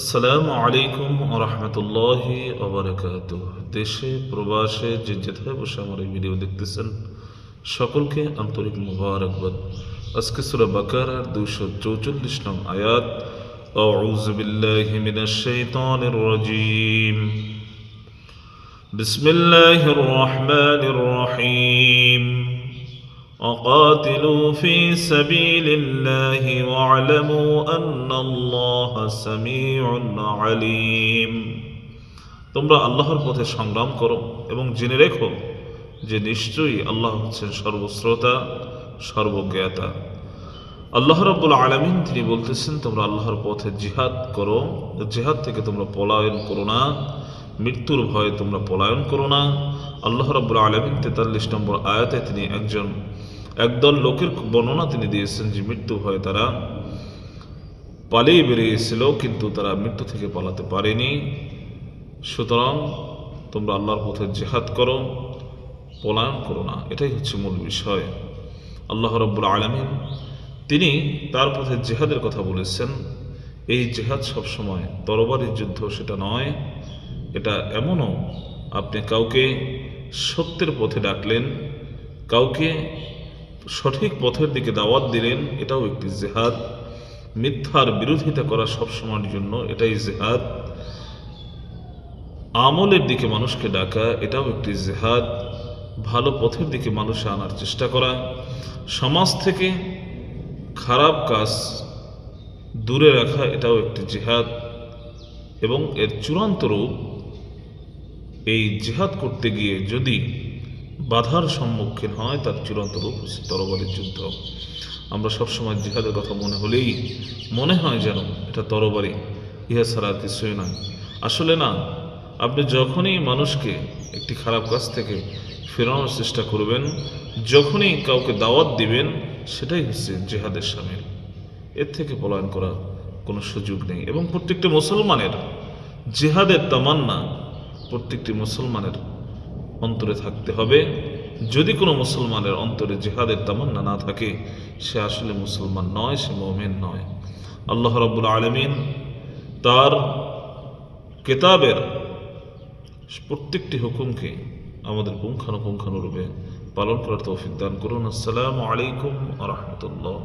আসসালামু আলাইকুম ওয়া রাহমাতুল্লাহি ওয়া বারাকাতুহু। দেশে প্রবাসে যে যেথায় বসে আমার এই ভিডিও দেখতেছেন সকলকে আন্তরিক মুবারকবাদ। আজকে সূরা বাকারার 244 নং আয়াত, আউযু বিল্লাহি মিনাশ শাইতানির রাজীম, বিসমিল্লাহির রহমানির রহিম, وقاتلوا في سبيل الله واعلموا أن الله سميع عليم। তোমরা আল্লাহর পথে সংগ্রাম করো এবং জেনে রেখো যে নিশ্চয়ই আল্লাহ হচ্ছেন সর্বশ্রোতা সর্বজ্ঞাতা। আল্লাহ রাব্বুল আলামিন তিনি বলতেছেন তোমরা আল্লাহর পথে জিহাদ করো, জিহাদ থেকে তোমরা পলায়ন করো না, মৃত্যুর ভয়ে তোমরা পলায়ন করো না। আল্লাহ রাব্বুল আলামিন 43 নম্বর আয়াতে তিনি একদল লোকের বর্ণনা তিনি দিয়েছেন যে মৃত্যু ভয়ে তারা পালিয়ে বেরিয়েছিল, কিন্তু তারা মৃত্যু থেকে পালাতে পারেনি। সুতরাং তোমরা আল্লাহর পথে জিহাদ করো, পলায়ন করো না, এটাই হচ্ছে মূল বিষয়। আল্লাহ রাব্বুল আলামিন তিনি তার পথে জিহাদের কথা বলেছেন। এই জিহাদ সবসময় তরবারির যুদ্ধ সেটা নয়, এটা এমনও আপনি কাউকে সত্যের পথে ডাকলেন, কাউকে সঠিক পথের দিকে দাওয়াত দিলেন, এটাও একটি জিহাদ। মিথ্যার বিরোধিতা করা সবসময়ের জন্য এটাই জিহাদ। আমলের দিকে মানুষকে ডাকা এটাও একটি জিহাদ। ভালো পথের দিকে মানুষ আনার চেষ্টা করা, সমাজ থেকে খারাপ কাজ দূরে রাখা এটাও একটি জিহাদ। এবং এর চূড়ান্ত রূপ, এই জিহাদ করতে গিয়ে যদি বাধার সম্মুখীন হয় তার চূড়ান্ত রূপ হচ্ছে তরবারির যুদ্ধ। আমরা সবসময় জিহাদের কথা মনে হলেই মনে হয় যেন এটা তরবারি, ইহা ছাড়া আর কিছুই নয়। আসলে না, আপনি যখনই মানুষকে একটি খারাপ কাজ থেকে ফেরানোর চেষ্টা করবেন, যখনই কাউকে দাওয়াত দিবেন, সেটাই হচ্ছে জিহাদের শামিল। এর থেকে পলায়ন করার কোনো সুযোগ নেই। এবং প্রত্যেকটি মুসলমানের জিহাদের তামান্না প্রত্যেকটি মুসলমানের অন্তরে থাকতে হবে। যদি কোনো মুসলমানের অন্তরে জিহাদের তামান্না না থাকে, সে আসলে মুসলমান নয়, সে মুমিন নয়। আল্লাহ রাব্বুল আলামিন তার কিতাবের প্রত্যেকটি হুকুমকে আমাদের পুঙ্খানুপুঙ্খানুরূপে পালন করার তৌফিক দান করুন। আসসালামু আলাইকুম ওয়া রাহমাতুল্লাহ।